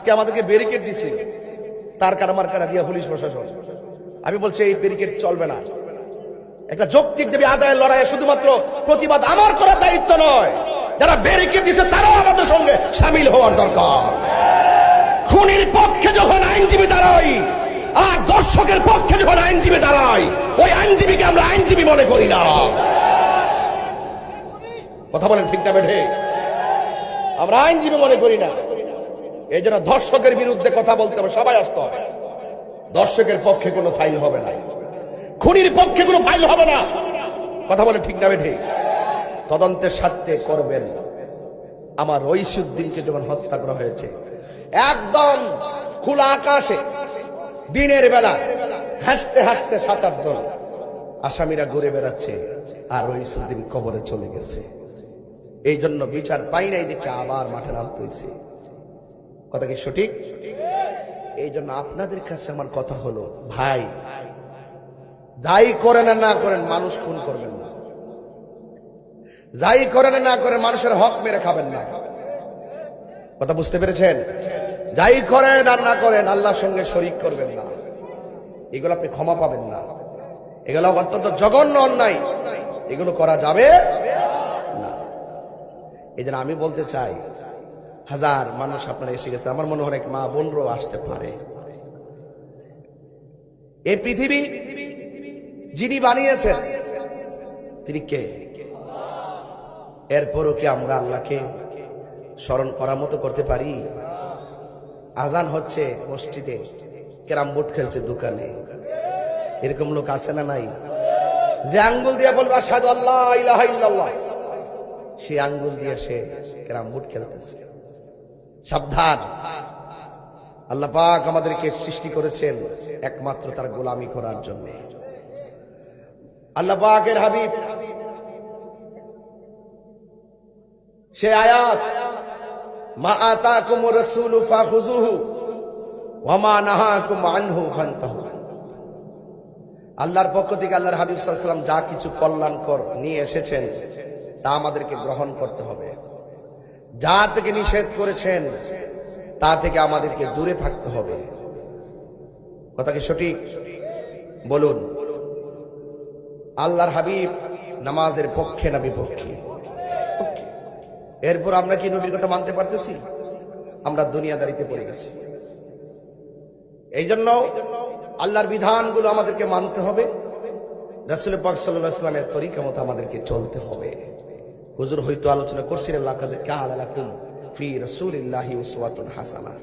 আজকে আমাদেরকে ব্যারিকেড দিছে তার কারমার কারা দিয়া পুলিশ প্রশাসন। আমি বলছি এই ব্যারিকেড চলবে না। একটা যৌক্তিক দাবি আদায়ের লড়াইয়ে শুধুমাত্র প্রতিবাদ আমার করার দায়িত্ব নয়, যারা ব্যারিকেড দিছে তারাও আমাদের সঙ্গে শামিল হওয়ার দরকার। খুনির পক্ষে যখন আইনজীবী দাঁড়াই আর দর্শকের পক্ষে যখন আইনজীবী দাঁড়াই, ওই আইনজীবীকে আমরা আইনজীবী মনে করি না। কথা বলেন ঠিক না বেঠে? আমরা আইনজীবী মনে করি না। এই জন্য ধর্ষকের বিরুদ্ধে কথা বলতে হবে, সবাই আসতে হবে। দর্শকের পক্ষে কোনো ফাইল হবে না, খুনির পক্ষে কোনো ফাইল হবে না। কথা বলে ঠিক না বেঠে? তদন্তের স্বার্থে করবেন। আমার রইসুদ্দিনকে যখন হত্যা করা হয়েছে, একদম খোলা আকাশে দিনের বেলা হাসতে হাসতে 7-8 জন আসামিরা ঘুরে বেড়াচ্ছে, আর রইসুদ্দিন কবরে চলে গেছে। এই জন্য বিচার পাই নাই দেখে আবার মাঠে নামতে হয়েছে। কথা কি সঠিক? এই জন্য আপনাদের কাছে আমার কথা হলো, ভাই যাই করেন আর না করেন মানুষ খুন করবেন না, যাই করেন আর না করেন মানুষের হক মেরে খাবেন না। কথা বুঝতে পেরেছেন? যাই করেন আর না করেন আল্লাহর সঙ্গে শরীক করবেন না। এগুলো আপনি ক্ষমা পাবেন না। এগুলো অত্যন্ত জঘন্য অন্যায়, এগুলো করা যাবে না। এই জন্য আমি বলতে চাই, হাজার মানুষ আপনারা এসে গেছে, আমার মনে হয় মা বোনরাও আসতে পারে। এই পৃথিবী যিনি বানিয়েছেন তিনি কে? এরপরও কি আমরা আল্লাহকে স্মরণ করার মতো করতে পারি? আজান হচ্ছে মসজিদে, ক্যারাম বোর্ড খেলছে দোকানে। এরকম লোক আছে না নাই? যে আঙ্গুল দিয়ে বলবে আশহাদু আল্লা ইলাহা ইল্লাল্লাহ, সেই আঙ্গুল দিয়ে সে ক্যারাম বোর্ড খেলতেছে। সাবধান! আল্লাহ পাক আমাদেরকে সৃষ্টি করেছেন একমাত্র তার গোলামি করার জন্য। আল্লাহ পাকের হাবিব সে আয়াত, মা আতাকুমুর রাসূলু ফাখুযুহু ওয়া মা নাহাকুম আনহু ফান্তাহু। আল্লাহর পক্ষ থেকে আল্লাহর হাবিব সাল্লাল্লাহু আলাইহি ওয়াসাল্লাম যা কিছু কল্যাণকর নিয়ে এসেছেন তা আমাদেরকে গ্রহণ করতে হবে। যা থেকে নিষেধ করেছেন তা থেকে আমাদেরকে দূরে থাকতে হবে। কথা কি সঠিক? বলুন, আল্লাহর হাবিব নামাজের পক্ষে না বিপক্ষে? এরপর আমরা কি নবীর কথা মানতে পারতেছি? আমরা দুনিয়াদারিতে পড়ে গেছি। এই জন্য আল্লাহর বিধানগুলো আমাদেরকে মানতে হবে, রাসূল পাক সাল্লাল্লাহু আলাইহি ওয়াসাল্লামের তরিকা মতো আমাদেরকে চলতে হবে। হুজুর হয়তো আলোচনা করছিলেন লাকাদ কানা লাকুম ফি রাসূলিল্লাহি উসওয়াতুন হাসানাহ।